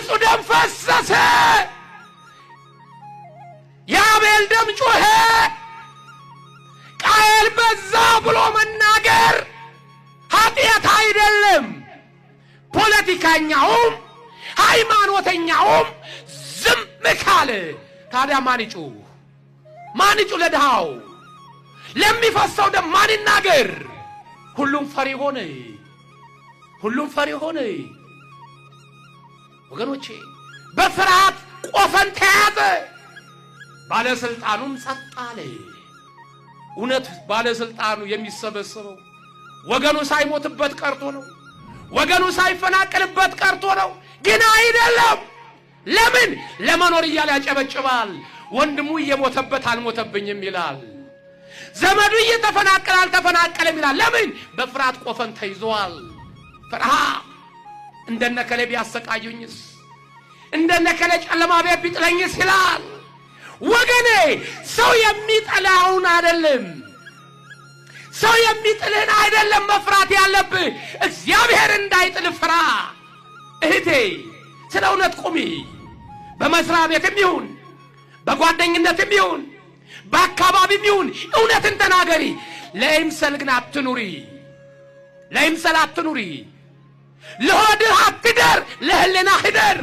ንጹህ ደም ፈሰሰ የአቤል ደም ጮኸ ቃየል በዛ ብሎ መናገር ኃጢአት አይደለም ፖለቲከኛውም ሃይማኖተኛውም ዝም ካለ ታዲያ ማን ይጩህ ለድሃው ለሚፈሰው ደም ማን ይናገር ሁሉም ፈሪ ሆነ ወገኖቼ በፍርሃት ቆፈን ተያዘ ባለስልጣኑም ጸጥ አለ እውነት ባለስልጣኑ የሚሰበሰበው ወገኑ ሳይሞትበት ቀርቶ ነው ወገኑ ሳይፈናቀልበት ቀርቶ ነው ግን አይደለም ለምን ለመኖር ይያለ ያጨበጭባል ወንድሙ እየሞተበት አልሞተብኝም ይላል ዘመዱ እየተፈናቀለ አልተፈናቀለም ይላል ለምን በፍርሃት ቆፈን ተይዟል ፍርሃት እንደነከለ ቢያሰቃዩኝስ እንደነከለ ጨለማ ቢጥለኝስ ይላል ወገኔ ሰው የሚጠላውን አይደለም ሰው የሚጥልህን አይደለም መፍራት ያለብህ እግዚአብሔር እንዳይጥል ፍራ እህቴ ስለ እውነት ቁሚ በመስሪያ ቤትም ይሁን በጓደኝነትም ይሁን በአካባቢም ይሁን እውነትን ተናገሪ ለይምሰል ግን አትኑሪ ለይምሰል አትኑሪ ለሆድህ አትደር ለህሊናህ ህደር